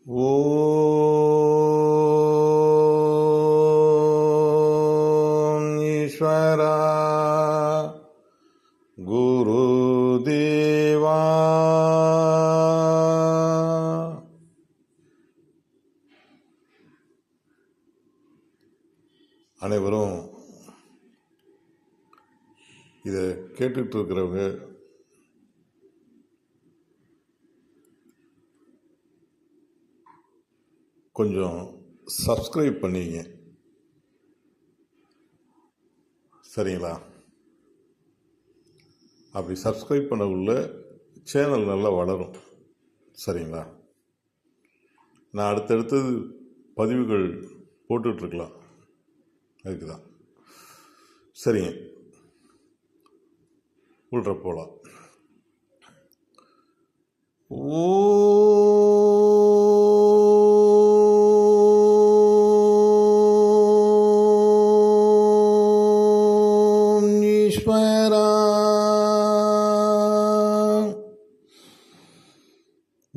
ஓம் ஈஸ்வரா குருதேவா. அனைவரும் இதை கேட்டுட்டு இருக்கிறவங்க கொஞ்சம் சப்ஸ்கிரைப் பண்ணிங்க, சரிங்களா? அப்படி சப்ஸ்கிரைப் பண்ண உள்ள சேனல் நல்லா வளரும், சரிங்களா? நான் அடுத்தடுத்தது பதிவுகள் போட்டுட்ருக்கலாம், அதுக்கு தான். சரிங்க, உள்ள போகலாம். ஓம் ஈஸ்வரா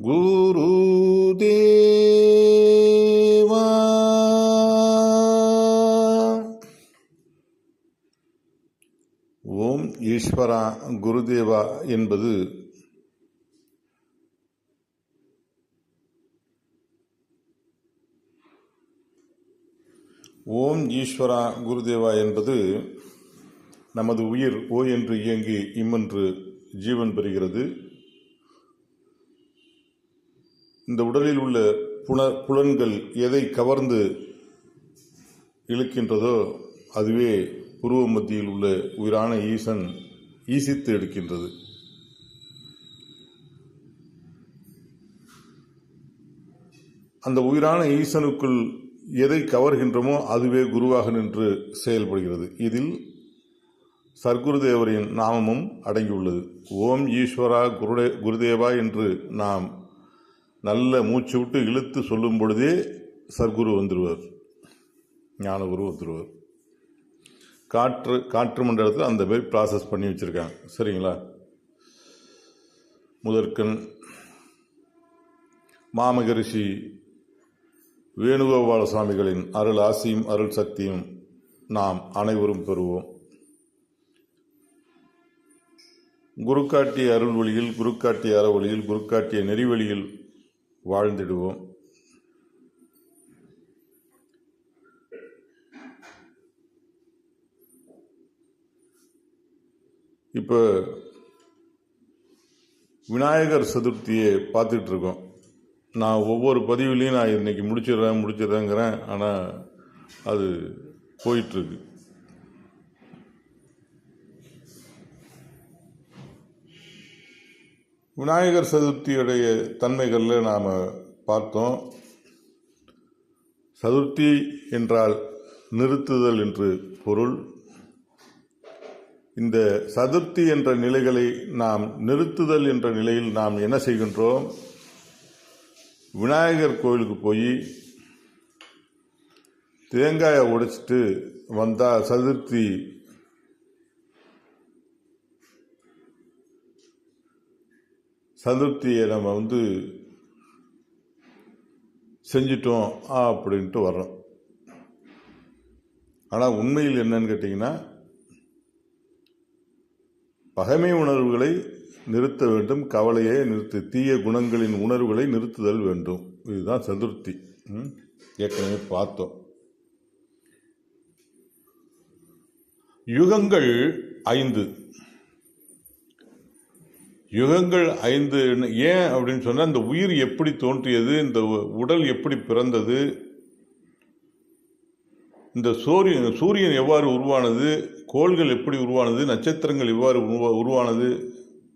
குருதேவா. ஓம் ஈஸ்வரா குருதேவா என்பது ஓம் ஈஸ்வரா குருதேவா என்பது நமது உயிர் ஓ என்று இயங்கி இம்மென்று ஜீவன் பெறுகிறது. இந்த உடலில் உள்ள புலன்கள் எதை கவர்ந்து இழுக்கின்றதோ அதுவே புருவ மத்தியில் உள்ள உயிரான ஈசன் ஈசித்து எடுக்கின்றது. அந்த உயிரான ஈசனுக்குள் எதை கவர்கின்றமோ அதுவே குருவாக நின்று செயல்படுகிறது. இதில் சர்க்குருதேவரின் நாமமும் அடங்கியுள்ளது. ஓம் ஈஸ்வரா குருதேவா என்று நாம் நல்ல மூச்சு விட்டு இழுத்து சொல்லும் பொழுதே சர்க்குரு வந்துடுவார், ஞானகுரு வந்துடுவார். காற்று மண்டலத்தில் அந்த மாதிரி ப்ராசஸ் பண்ணி வச்சுருக்காங்க, சரிங்களா? முதற்கண் மாமகரிஷி வேணுகோபால சுவாமிகளின் அருள் ஆசியும் அருள் சக்தியும் நாம் அனைவரும் பெறுவோம். குருக்காட்டிய அருள் வழியில், குருக்காட்டிய அறவழியில், குருக்காட்டிய நெறிவழியில் வாழ்ந்திடுவோம். இப்போ விநாயகர் சதுர்த்தியை பார்த்துட்டு இருக்கோம். நான் ஒவ்வொரு பதிவுலையும் நான் இன்னைக்கு முடிச்சிடுறேங்கிறேன், ஆனால் அது போயிட்டுருக்கு. விநாயகர் சதுர்த்தியுடைய தன்மைகளில் நாம் பார்த்தோம். சதுர்த்தி என்றால் நிறுத்துதல் என்று பொருள். இந்த சதுர்த்தி என்ற நிலைகளை நாம் நிறுத்துதல் என்ற நிலையில் நாம் என்ன செய்கின்றோம்? விநாயகர் கோயிலுக்கு போய் தேங்காயை உடைச்சிட்டு வந்தால் சதுர்த்தியை நம்ம செஞ்சிட்டோம் அப்படின்ட்டு வர்றோம். ஆனால் உண்மையில் என்னன்னு கேட்டிங்கன்னா, பகைமை உணர்வுகளை நிறுத்த வேண்டும், கவலையை நிறுத்து, தீய குணங்களின் உணர்வுகளை நிறுத்துதல் வேண்டும். இதுதான் சதுர்த்தி. ஏற்கனவே பார்த்தோம். யுகங்கள் 5. யுகங்கள் 5 ஏன் அப்படின்னு சொன்னால், இந்த உயிர் எப்படி தோன்றியது, இந்த உடல் எப்படி பிறந்தது, இந்த சூரியன் எவ்வாறு உருவானது, கோள்கள் எப்படி உருவானது, நட்சத்திரங்கள் எவ்வாறு உருவானது,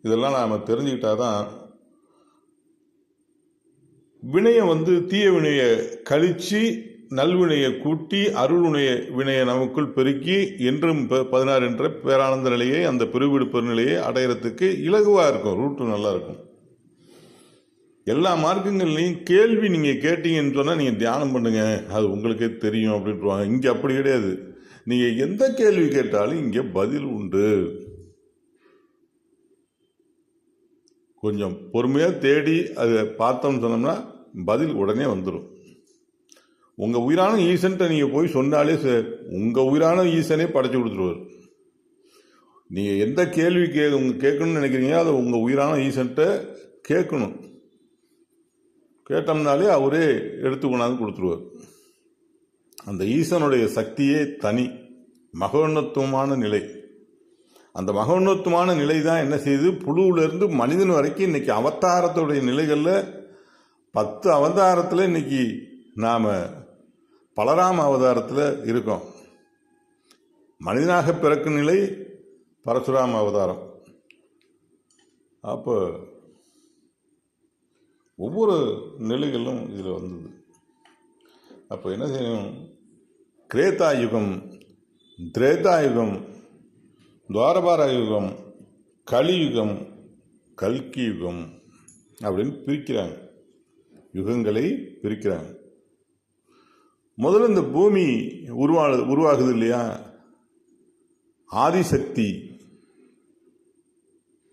இதெல்லாம் நாம் தெரிஞ்சுக்கிட்டாதான் வினையை தீய வினையை கழித்து நல்வினையை கூட்டி அருள்வினைய வினையை நமக்குள் பெருக்கி என்றும் 16 என்ற பேரானந்த நிலையை, அந்த பெருவீடு பெருநிலையை அடையிறதுக்கு இலகுவாக இருக்கும், ரூட்டு நல்லா இருக்கும். எல்லா மார்க்கங்கள்லையும் கேள்வி நீங்கள் கேட்டீங்கன்னு சொன்னால் நீங்கள் தியானம் பண்ணுங்க, அது உங்களுக்கே தெரியும் அப்படின்ட்டுருவாங்க. இங்கே அப்படி கிடையாது. நீங்கள் எந்த கேள்வி கேட்டாலும் இங்கே பதில் உண்டு. கொஞ்சம் பொறுமையாக தேடி அதை பார்த்தோம்னு சொன்னோம்னா பதில் உடனே வந்துடும். உங்கள் உயிரான ஈசன்ட்ட நீங்கள் போய் சொன்னாலே உங்கள் உயிரான ஈசனே படைச்சு கொடுத்துருவார். நீங்கள் எந்த கேள்வி கேட்கணும்னு நினைக்கிறீங்க அதை உங்கள் உயிரான ஈசன்ட்ட கேட்கணும். கேட்டோம்னாலே அவரே எடுத்து கொண்டாந்து கொடுத்துருவார். அந்த ஈசனுடைய சக்தியே தனி மகோன்னத்துவமான நிலை. அந்த மகோன்னத்துவமான நிலை தான் என்ன செய்யுது, புழுவிலிருந்து மனிதன் வரைக்கும் இன்னைக்கு அவதாரத்துடைய நிலைகளில் 10 அவதாரத்தில் இன்னைக்கு நாம் பலராம அவதாரத்தில் இருக்கோம். மனிதனாக பிறக்கும் நிலை பரசுராம அவதாரம். அப்போ ஒவ்வொரு நிலைகளும் இதில் வந்தது. அப்போ என்ன செய்யணும், கிரேதாயுகம், திரேதாயுகம், துவாரபார யுகம், கலியுகம், கல்கி யுகம் அப்படின்னு பிரிக்கிறாங்க. யுகங்களை பிரிக்கிறாங்க. முதல்ல இந்த பூமி உருவாகுது இல்லையா, ஆதிசக்தி,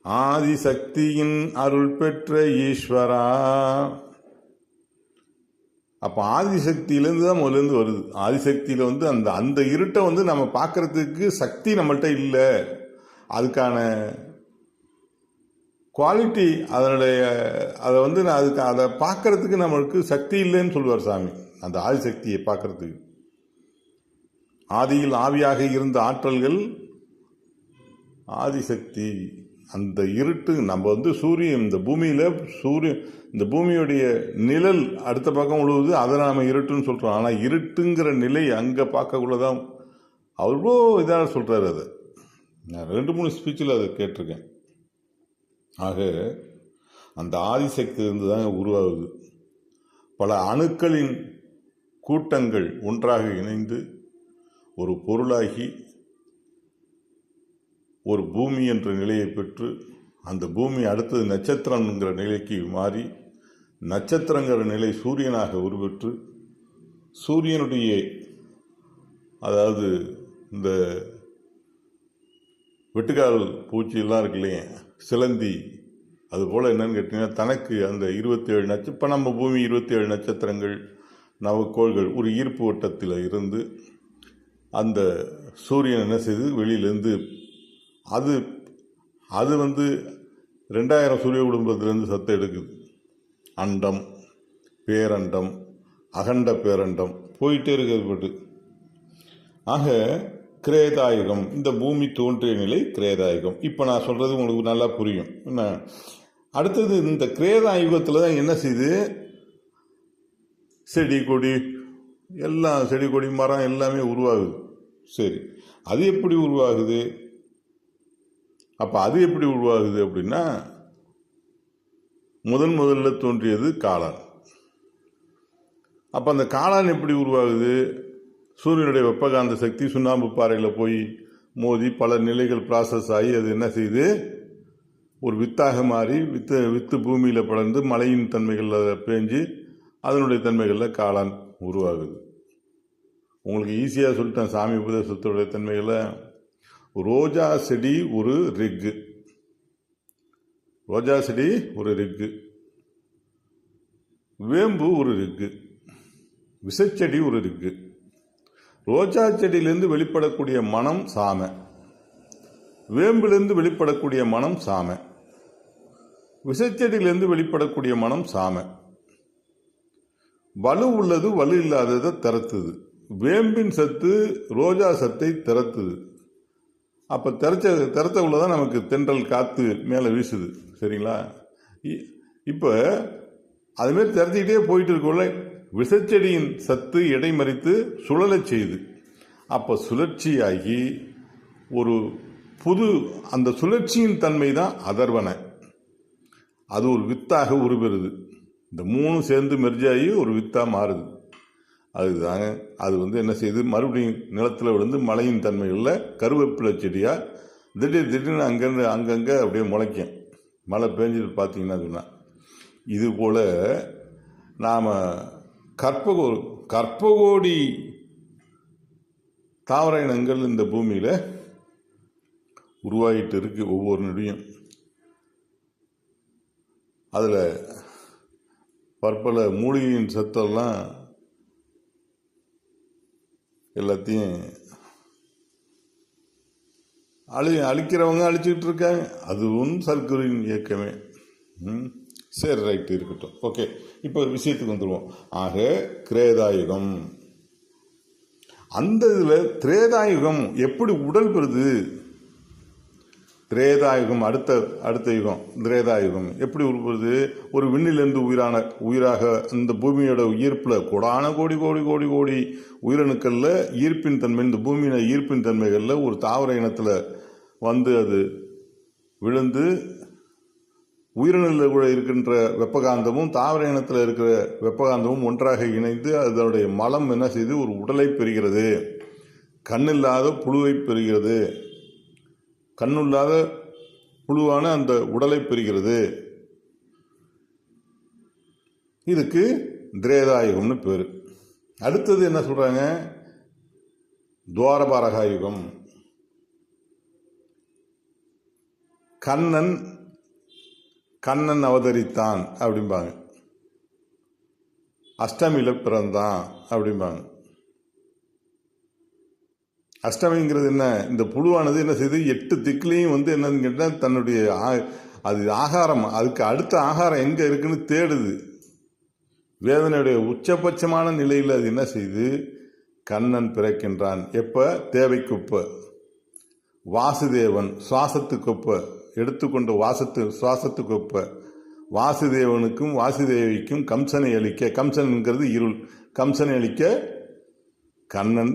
ஆதிசக்தியின் அருள் பெற்ற ஈஸ்வரா. அப்போ ஆதிசக்தியிலேருந்து தான் முதலேருந்து வருது. ஆதிசக்தியில் வந்து அந்த இருட்டை நம்ம பார்க்கறதுக்கு சக்தி நம்மள்கிட்ட இல்லை. அதுக்கான குவாலிட்டி அதை அதை பார்க்கறதுக்கு நம்மளுக்கு சக்தி இல்லைன்னு சொல்லுவார் சாமி. அந்த ஆதிசக்தியை பார்க்கறதுக்கு ஆதியில் ஆவியாக இருந்த ஆற்றல்கள் ஆதிசக்தி. அந்த இருட்டு நம்ம சூரியன், இந்த பூமியுடைய நிழல் அடுத்த பக்கம் உழுவுது, அதை நாம் இருட்டுன்னு சொல்கிறோம். ஆனால் இருட்டுங்கிற நிலை அங்கே பார்க்கக்குள்ளதான் அவ்வளோ இதாக சொல்கிறார். அதை நான் 2-3 ஸ்பீச்சில் அதை கேட்டிருக்கேன். ஆக அந்த ஆதிசக்தி இருந்து தாங்க உருவாகுது. பல அணுக்களின் கூட்டங்கள் ஒன்றாக இணைந்து ஒரு பொருளாகி ஒரு பூமி என்ற நிலையை பெற்று, அந்த பூமி அடுத்தது நட்சத்திரங்கிற நிலைக்கு மாறி, நட்சத்திரங்கிற நிலை சூரியனாக உருவெற்று, சூரியனுடைய அதாவது இந்த வெட்டுக்கால் பூச்சியெல்லாம் இருக்கு இல்லையா, சிலந்தி, அதுபோல் என்னன்னு கேட்டிங்கன்னா தனக்கு அந்த 27 இப்போ நம்ம பூமி 27 நட்சத்திரங்கள் நவக்கோள்கள் ஒரு ஈர்ப்பு வட்டத்தில் இருந்து அந்த சூரியன் என்ன செய்யுது, வெளியிலேருந்து அது 2000 சூரிய குடும்பத்திலேருந்து சத்தம் எடுக்குது. அண்டம், பேரண்டம், அகண்ட பேரண்டம் போயிட்டே இருக்கிறது. ஆக கிரேதாயுகம், இந்த பூமி தோன்றிய நிலை கிரேதாயுகம். இப்போ நான் சொல்கிறது உங்களுக்கு நல்லா புரியும். என்ன அடுத்தது, இந்த கிரேதாயுகத்தில் தான் என்ன செய்யுது, செடி கொடி எல்லாம், செடி கொடி மரம் எல்லாமே உருவாகுது. சரி, அது எப்படி உருவாகுது? அப்போ அது எப்படி உருவாகுது அப்படின்னா, முதல்ல தோன்றியது காளான். அப்போ அந்த காளான் எப்படி உருவாகுது? சூரியனுடைய வெப்பகாந்த சக்தி சுண்ணாம்பு பாறையில் போய் மோதி பல நிலைகள் ப்ராசஸ் ஆகி அது என்ன செய்யுது, ஒரு வித்தாக மாறி வித்து பூமியில் படர்ந்து மழையின் தன்மைகளில் பேஞ்சு அதனுடைய தன்மைகளில் காளான் உருவாகுது. உங்களுக்கு ஈஸியாக சொல்லிட்டேன் சாமி உபதேசத்துடைய தன்மைகளை. ரோஜா செடி ஒரு ரிக்கு, ரோஜா செடி ஒரு ரிக்கு, வேம்பு ஒரு ரிக்கு, விசைச்செடி ஒரு ரிக்கு. ரோஜா செடியிலேருந்து வெளிப்படக்கூடிய மனம் சாம, வேம்பிலிருந்து வெளிப்படக்கூடிய மனம் சாம, விசைச்செடியிலேருந்து வெளிப்படக்கூடிய மனம் சாம. வலு உள்ளது வலு இல்லாததை திறத்துது. வேம்பின் சத்து ரோஜா சத்தை திறத்துது. அப்போ திறத்த உள்ளதான் நமக்கு தென்றல் காற்று மேலே வீசுது. சரிங்களா? இப்போ அதுமாரி திறத்திக்கிட்டே போயிட்டு இருக்கக்குள்ள விசைச்செடியின் சத்து இடைமறித்து சுழலச் செய்யுது. அப்போ சுழற்சியாகி ஒரு அந்த சுழற்சியின் தன்மை தான் அதர்வனை. அது ஒரு வித்தாக உருவெறுது. இந்த 3 சேர்ந்து மெர்ஜாகி ஒரு வித்தாக மாறுது. அதுதாங்க அது என்ன செய்யுது, மறுபடியும் நிலத்தில் விழுந்து மழையின் தன்மைகளில் கருவேப்பிலை செடியாக திடீர்னு அங்கங்கே அப்படியே முளைக்கும். மழை பெஞ்சிட்டு பார்த்தீங்கன்னா சொன்னால், இது போல் நாம் கற்பகோடி தாவர இனங்கள் இந்த பூமியில் உருவாகிட்டு இருக்கு ஒவ்வொரு நொடியும். அதில் பற்பல மூலிகையின் சத்தெல்லாம் எல்லாத்தையும் அழிக்கிறவங்க அழிச்சுக்கிட்டு இருக்காங்க. அதுவும் சர்க்குருவின் இயக்கமே. சரி, ரைட்டு, இருக்கட்டும். ஓகே, இப்போ விஷயத்துக்கு வந்துடுவோம். ஆக கிரேதாயுகம், அந்த இதில் திரேதாயுகம் எப்படி உடல் பெறுது? திரேதாயுகம் அடுத்த யுகம் திரேதாயுகம் எப்படி உருப்படுது? ஒரு விண்ணிலிருந்து உயிராக இந்த பூமியோட ஈர்ப்பில் கோடான கோடி கோடி கோடி கோடி உயிரணுக்களில் ஈர்ப்பின் தன்மை, இந்த பூமியில ஈர்ப்பின் தன்மைகளில் ஒரு தாவர இனத்தில் வந்து அது விழுந்து உயிரினத்தில் கூட இருக்கின்ற வெப்பகாந்தமும் தாவர இனத்தில் இருக்கிற வெப்பகாந்தமும் ஒன்றாக இணைந்து அதனுடைய மலம் என்ன செய்து ஒரு உடலை பெறுகிறது. கண்ணில்லாத புழுவை பெறுகிறது. கண்ணுள்ளாத புழுவான அந்த உடலை பெறுகிறது. இதுக்கு திரேதாயுகம்னு பேரு. அடுத்தது என்ன சொல்றாங்க? துவாரபாரகா யுகம். கண்ணன் அவதரித்தான் அப்படிம்பாங்க. அஷ்டமியில பிறந்தான் அப்படிம்பாங்க. அஷ்டமிங்கிறது என்ன? இந்த புழுவானது என்ன செய்யுது? 8 திக்குலையும் வந்து என்னன்னு கேட்டால் தன்னுடைய அது ஆகாரம், அதுக்கு அடுத்த ஆகாரம் எங்கே இருக்குன்னு தேடுது. வேதனையுடைய உச்சபட்சமான நிலையில் அது என்ன செய்யுது? கண்ணன் பிறக்கின்றான். எப்போ? தேவைக்குப்ப. வாசுதேவன் சுவாசத்துக்கொப்ப எடுத்துக்கொண்ட சுவாசத்துக்கொப்ப வாசுதேவனுக்கும் வாசுதேவிக்கும் கம்சனை அளிக்க, கம்சன்கிறது இருள், கம்சனை அளிக்க கண்ணன்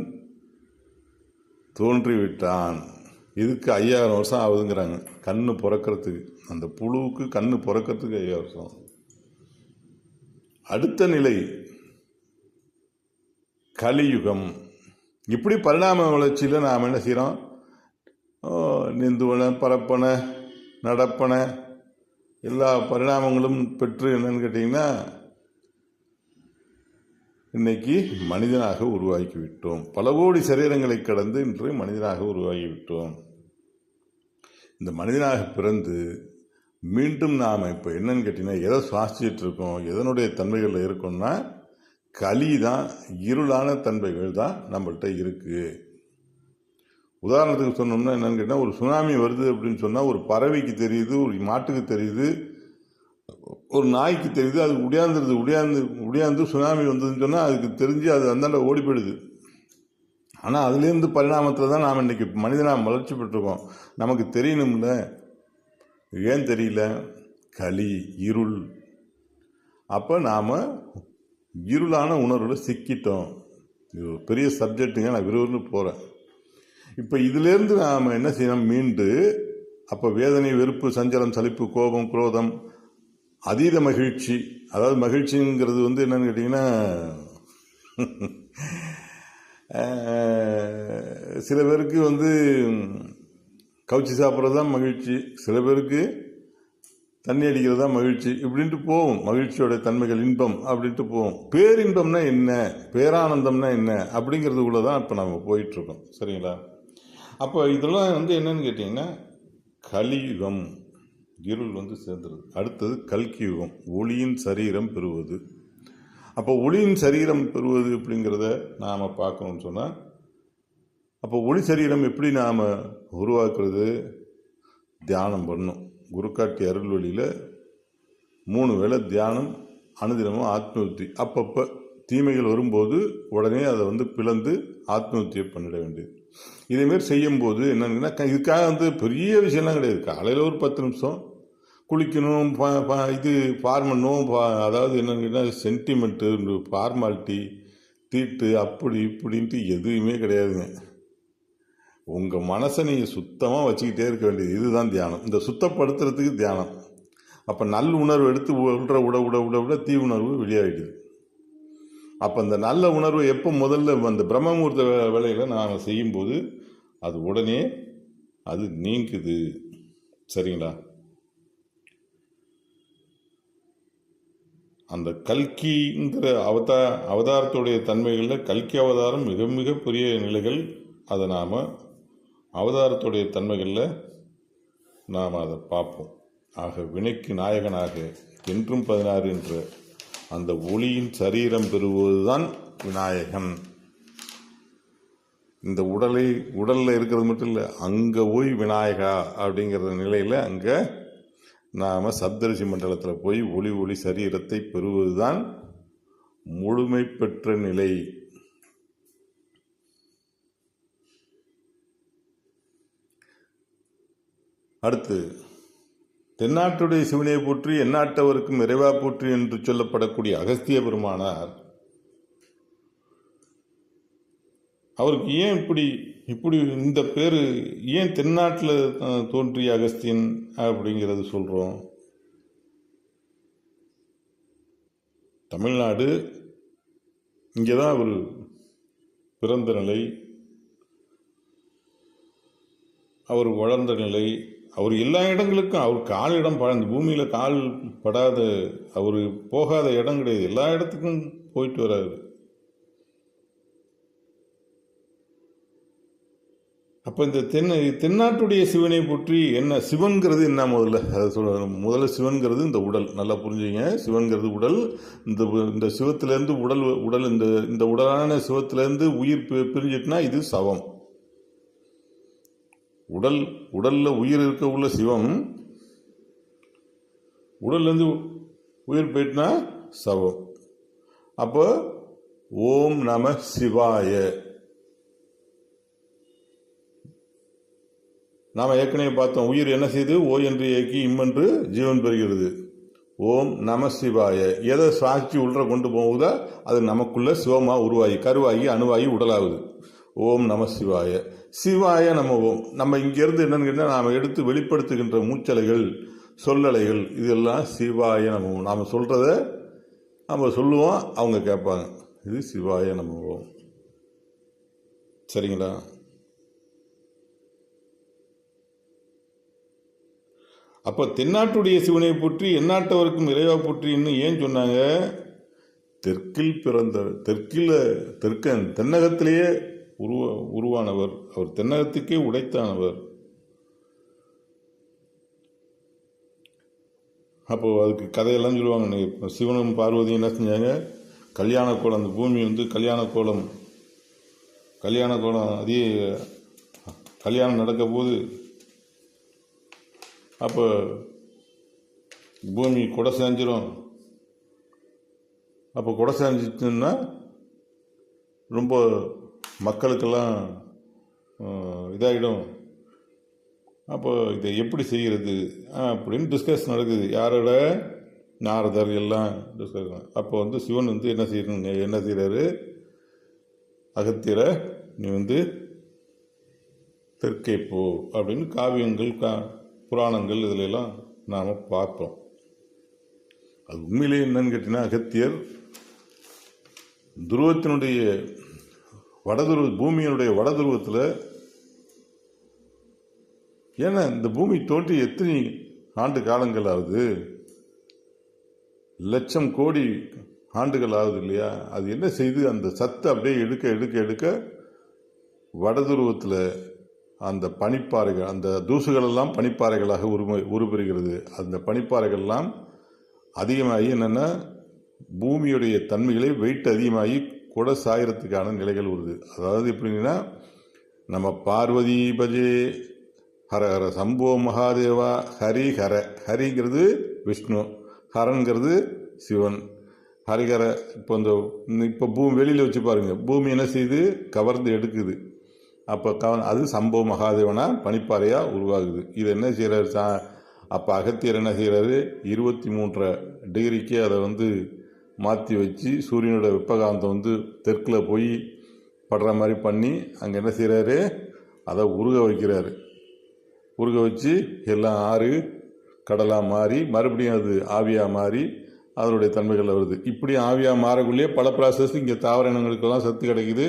தோன்றிவிட்டான். இதுக்கு 5000 வருஷம் ஆகுதுங்கிறாங்க கண்ணு பிறக்கிறதுக்கு. அந்த புழுவுக்கு கண்ணு பிறக்கிறதுக்கு 5000 வருஷம். அடுத்த நிலை கலியுகம். இப்படி பரிணாம வளர்ச்சியில் நாம் என்ன செய்கிறோம்? நீந்துவன, பரப்பன, நடப்பன எல்லா பரிணாமங்களும் பெற்று என்னன்னு கேட்டிங்கன்னா இன்னைக்கு மனிதனாக உருவாக்கிவிட்டோம். பல கோடி சரீரங்களை கடந்து இன்று மனிதனாக உருவாகிவிட்டோம். இந்த மனிதனாக பிறந்து மீண்டும் நாம் இப்போ என்னன்னு கேட்டிங்கன்னா எதை சுவாசிச்சுட்டு இருக்கோம், எதனுடைய தன்மைகளில் இருக்கோம்னா களி தான், இருளான தன்மைகள் தான் நம்மள்கிட்ட இருக்குது. உதாரணத்துக்கு சொன்னோம்னா என்னன்னு கேட்டால், ஒரு சுனாமி வருது அப்படின்னு சொன்னால் ஒரு பறவைக்கு தெரியுது, ஒரு மாட்டுக்கு தெரியுது, ஒரு நாய்க்கு தெரியுது. அது உடையாந்து சுனாமி வந்ததுன்னு சொன்னால் அதுக்கு தெரிஞ்சு அது அந்தாண்ட ஓடி போயிடுது. ஆனால் அதுலேருந்து பரிணாமத்தில் தான் நாம் இன்றைக்கி மனிதனாக வளர்ச்சி பெற்றிருக்கோம். நமக்கு தெரியணும்ல, ஏன் தெரியல? களி, இருள். அப்போ நாம் இருளான உணர்வில் சிக்கிட்டோம். இது பெரிய சப்ஜெக்ட்டுங்க, நான் விறுவிறுன்னு போகிறேன். இப்போ இதிலேருந்து நாம் என்ன செய்யணும்? மீண்டு அப்போ வேதனை, வெறுப்பு, சஞ்சலம், சலிப்பு, கோபம், குரோதம், அதீத மகிழ்ச்சி. அதாவது மகிழ்ச்சிங்கிறது வந்து என்னன்னு கேட்டிங்கன்னா சில பேருக்கு வந்து கவுச்சி சாப்பிட்றது தான் மகிழ்ச்சி, சில பேருக்கு தண்ணி அடிக்கிறது தான் மகிழ்ச்சி, இப்படின்ட்டு போகும். மகிழ்ச்சியோட தன்மைகள் இன்பம் அப்படின்ட்டு போகும். பேரின்பம்னா என்ன, பேரானந்தம்னா என்ன அப்படிங்கிறதுக்குள்ளே தான் இப்போ நம்ம போயிட்டுருக்கோம். சரிங்களா? அப்போ இதெல்லாம் வந்து என்னன்னு கேட்டிங்கன்னா கலியுகம், இருள் வந்து சேர்ந்துருது. அடுத்தது கல்கி யுகம், ஒளியின் சரீரம் பெறுவது. அப்போ ஒளியின் சரீரம் பெறுவது அப்படிங்கிறத நாம் பார்க்கணும்னு சொன்னால், அப்போ ஒளி சரீரம் எப்படி நாம் உருவாக்குறது? தியானம் பண்ணணும். குருக்காட்டி அருள்வழியில் 3 வேளை தியானம், அனுதினமும் ஆத்மயுத்தி. அப்பப்போ தீமைகள் வரும்போது உடனே அதை வந்து பிளந்து ஆத்மயுத்தியை பண்ணிட வேண்டியது. இதேமாரி செய்யும்போது என்னன்னா, இதுக்காக வந்து பெரிய விஷயம்லாம் கிடையாது. காலையில் ஒரு 10 நிமிஷம் குளிக்கணும், இது ஃபார்மனும், அதாவது என்னன்னு கேட்டால் சென்டிமெண்ட்டு, ஃபார்மாலிட்டி, தீட்டு, அப்படி இப்படின்ட்டு எதுவுமே கிடையாதுங்க. உங்கள் மனசை நீங்கள் சுத்தமாக வச்சுக்கிட்டே இருக்க வேண்டியது, இதுதான் தியானம். இந்த சுத்தப்படுத்துறதுக்கு தியானம். அப்போ நல் உணர்வு எடுத்து விட தீ உணர்வு வெளியாகிடுது. அப்போ அந்த நல்ல உணர்வு எப்போ முதல்ல அந்த பிரம்மமுகூர்த்த வேலையில் நாங்கள் செய்யும்போது அது உடனே அது நீங்குது. சரிங்களா? அந்த கல்கிங்கிற அவதாரத்துடைய தன்மைகளில் கல்கி அவதாரம் மிக மிக பெரிய நிலைகள். அதை நாம் அவதாரத்துடைய தன்மைகளில் நாம் அதை பார்ப்போம். ஆக வினைக்கு நாயகனாக என்றும் 16 என்ற அந்த ஒளியின் சரீரம் பெறுவதுதான் விநாயகன். இந்த உடல்ல இருக்கிறது மட்டும் இல்லை, அங்கே போய் விநாயகா அப்படிங்கிற நிலையில் அங்கே நாம் சப்தரிஷி மண்டலத்தில் போய் ஒளி சரீரத்தை பெறுவதுதான் முழுமை பெற்ற நிலை. அடுத்து, தென்னாட்டுடைய சிவனை போற்றி எந்நாட்டவருக்கும் இறைவா போற்றி என்று சொல்லப்படக்கூடிய அகஸ்திய பெருமானார் அவருக்கு ஏன் இப்படி இந்த பேரு, ஏன் தென்னாட்டில் தோன்றிய அகஸ்தியன் அப்படிங்கிறது சொல்றோம்? தமிழ்நாடு இங்கேதான் அவர் பிறந்த நிலை, அவர் வளர்ந்த நிலை. அவர் எல்லா இடங்களுக்கும், அவர் காலிடம் இந்த பூமியில் கால் படாத, அவர் போகாத இடம் கிடையாது. எல்லா இடத்துக்கும் போயிட்டு வராரு. அப்போ இந்த தென்னாட்டுடைய சிவனை பற்றி என்ன, சிவன்கிறது என்ன முதல்ல அதை சொல்ல. முதல்ல சிவன்கிறது இந்த உடல், நல்லா புரிஞ்சுங்க. சிவன்கிறது உடல். இந்த சிவத்திலேருந்து உடல் இந்த உடலான சிவத்திலேருந்து உயிர் பிரிஞ்சிட்டுனா இது சவம். உடல்ல உயிர் இருக்க உள்ள சிவம், உடல்லேருந்து உயிர் போயிட்டுனா சவம். அப்போ ஓம் நம சிவாய. நாம் ஏற்கனவே பார்த்தோம், உயிர் என்ன செய்து ஓ என்று இயக்கி இம்மென்று ஜீவன் பெறுகிறது. ஓம் நம சிவாய. எதை சாட்சி உள்ள கொண்டு போகுதோ அது நமக்குள்ள சிவமாக உருவாகி கருவாகி அணுவாகி உடலாகுது. ஓம் நம சிவாய. சிவாய நம்ம ஓம். நம்ம இங்கேருந்து என்னன்னு கேட்டால், நாம் எடுத்து வெளிப்படுத்துகின்ற மூச்சலைகள், சொல்லலைகள், இதெல்லாம் சிவாய நம்ம ஓம். நாம் சொல்கிறத நம்ம சொல்லுவோம், அவங்க கேட்பாங்க. இது சிவாய நம்ம ஓம். சரிங்களா? அப்போ தென்னாட்டுடைய சிவனை போற்றி எந்நாட்டவருக்கும் இறைவா போற்றின்னு ஏன் சொன்னாங்க? தென்னகத்திலேயே உருவானவர் அவர், தென்னகத்துக்கே உடைத்தானவர். அப்போ அதுக்கு கதையெல்லாம் சொல்லுவாங்க. சிவனும் பார்வதியும் என்ன செஞ்சாங்க? கல்யாண கோலம், அந்த பூமி கல்யாண கோலம் அதே கல்யாணம் நடக்க போது அப்போ பூமி கொடை செஞ்சிடும். அப்போ கொடை செஞ்சிச்சுன்னா ரொம்ப மக்களுக்கெல்லாம் இதாகிடும். அப்போ இதை எப்படி செய்கிறது அப்படின்னு டிஸ்கஸ் நடக்குது. யாரோட? நாரதர் எல்லாம் டிஸ்கஸ். அப்போ சிவன் என்ன செய்கிறாரு? அகத்தியரை, நீ தெற்கே போ அப்படின்னு காவியங்கள் புராணங்கள் இதிலெல்லாம் நாம் பார்ப்போம். அது உண்மையிலே என்னன்னு கேட்டீங்கன்னா, அகத்தியர் துருவத்தினுடைய பூமியினுடைய வடதுருவத்தில், ஏன்னா இந்த பூமி தோன்றி எத்தனை ஆண்டு காலங்கள் ஆகுது? லட்சம் கோடி ஆண்டுகள் ஆகுது இல்லையா? அது என்ன செய்து அந்த சத்தை அப்படியே எடுக்க வடதுருவத்தில் அந்த பனிப்பாறைகள், அந்த தூசுகளெல்லாம் பனிப்பாறைகளாக உருப்பெறுகிறது. அந்த பனிப்பாறைகள்லாம் அதிகமாகி என்னென்னா பூமியுடைய தன்மைகளை வெயிட் அதிகமாகி கூட சாயறதுக்கான நிலைகள் வருது. அதாவது எப்படின்னா, நம்ம பார்வதி பஜே ஹரஹர சம்போ மகாதேவா ஹரிங்கிறது விஷ்ணு, ஹரன்கிறது சிவன், ஹரிஹர. இப்போ பூமி வெளியில் வச்சு பாருங்க, பூமி என்ன செய்யுது? கவர்ந்து எடுக்குது. அப்போ அது சம்போ மகாதேவனா பனிப்பாறையாக உருவாகுது. இது என்ன செய்கிறாரு? அப்போ அகத்தியர் என்ன செய்கிறாரு? 23 டிகிரிக்கு அதை மாற்றி வச்சு சூரியனோட வெப்பகாந்தம் தெற்கில் போய் படுற மாதிரி பண்ணி அங்கே என்ன செய்கிறாரு? அதை உருக வைக்கிறாரு. உருக வச்சு எல்லாம் ஆறு கடலாக மாறி மறுபடியும் அது ஆவியாக மாறி அதனுடைய தன்மைகளில் வருது. இப்படி ஆவியாக மாறக்குள்ளேயே பல ப்ராசஸ் இங்கே தாவர இனங்களுக்கெல்லாம் சத்து கிடைக்குது.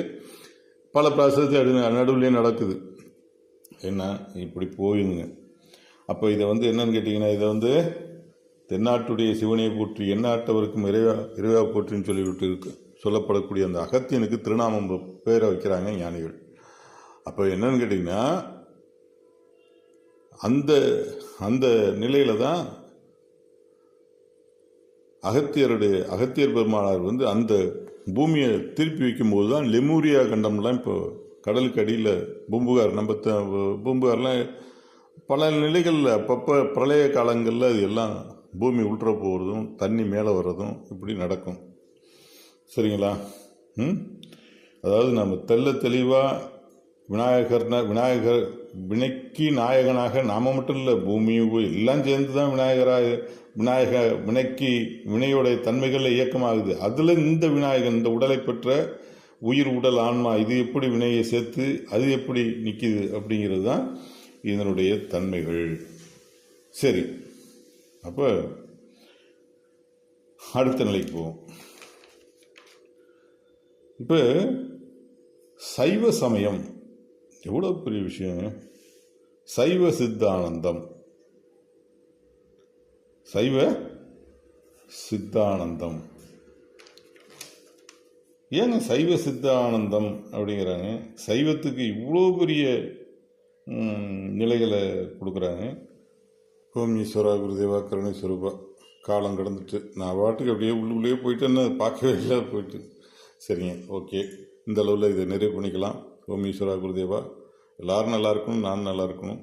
பல ப்ராசஸ் நடுவுலேயே நடக்குது. என்ன இப்படி போயுங்க. அப்போ இதை என்னன்னு கேட்டிங்கன்னா, இதை தென்னாட்டுடைய சிவனை போற்றி எந்நாட்டவருக்கும் இறைவா போற்றின்னு சொல்லிவிட்டு சொல்லப்படக்கூடிய அந்த அகத்தியனுக்கு திருநாமம் பேரை வைக்கிறாங்க ஞானிகள். அப்போ என்னன்னு கேட்டிங்கன்னா, அந்த நிலையில தான் அகத்தியர் பெருமானார் வந்து அந்த பூமியை திருப்பி வைக்கும்போது தான் லெமூரியா கண்டம்லாம் இப்போ கடலுக்கு அடியில் பூம்புகார்லாம் பல நிலைகளில் அப்பப்போ பிரளய காலங்களில் அது எல்லாம் பூமி உள்ற போகிறதும் தண்ணி மேலே வர்றதும் இப்படி நடக்கும். சரிங்களா? அதாவது நம்ம தெளிவாக விநாயகர் வினைக்கு நாயகனாக நாம மட்டும் இல்லை, பூமியும் எல்லாம் சேர்ந்து தான் வினைக்கு வினையோடைய தன்மைகளில் இயக்கமாகுது. அதில் இந்த விநாயகன், இந்த உடலை பெற்ற உயிர், உடல், ஆன்மா, இது எப்படி வினையை சேர்த்து அது எப்படி நிற்கிது அப்படிங்கிறது தான் இதனுடைய தன்மைகள். சரி, அப்போ அடுத்த நிலைக்கு போவோம். இப்போ சைவ சமயம் எவ்வளோ பெரிய விஷயம். சைவ சித்தானந்தம், ஏங்க சைவ சித்தானந்தம் அப்படிங்கிறாங்க? சைவத்துக்கு இவ்வளோ பெரிய நிலைகளை கொடுக்குறாங்க. ஓம் ஈஸ்வரா குருதேவா கருணை ஸ்வரூபா. காலம் கடந்துட்டு நான் பாட்டுக்கு அப்படியே உள்ளே போயிட்டேன்னு பார்க்கவே இல்லை போயிட்டு. சரிங்க, ஓகே, இந்த அளவில் இதை நிறைவு பண்ணிக்கலாம். ஓம் ஈஸ்வரா குருதேவா. எல்லாரும் நல்லா இருக்கணும், நான் நல்லா இருக்கணும்.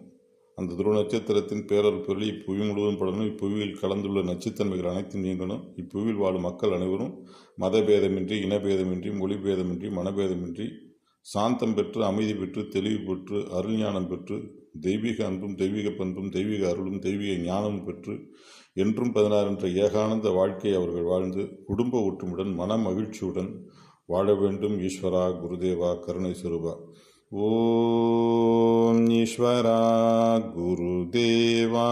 அந்த துருவ நட்சத்திரத்தின் பேரொரு பொருள் இப்புவி முழுவதும் படணும். இப்புவியில் கலந்துள்ள நச்சுத்தன்மைகள் அனைத்தும் நீங்கணும். இப்புவியில் வாழும் மக்கள் அனைவரும் மதபேதமின்றி, இனபேதமின்றி, மொழிபேதமின்றி, மனபேதமின்றி சாந்தம் பெற்று, அமைதி பெற்று, தெளிவு பெற்று, அருள் ஞானம் பெற்று, தெய்வீக அன்பும், தெய்வீக பண்பும், தெய்வீக அருளும், தெய்வீக ஞானமும் பெற்று என்றும் 16 என்ற ஏகானந்த வாழ்க்கையை அவர்கள் வாழ்ந்து குடும்ப ஒற்றுமுடன் மன மகிழ்ச்சியுடன் வாழ வேண்டும். ஈஸ்வரா குருதேவா கருணை ஸ்வரூபா. ஓம் ஈஸ்வரா குருதேவா.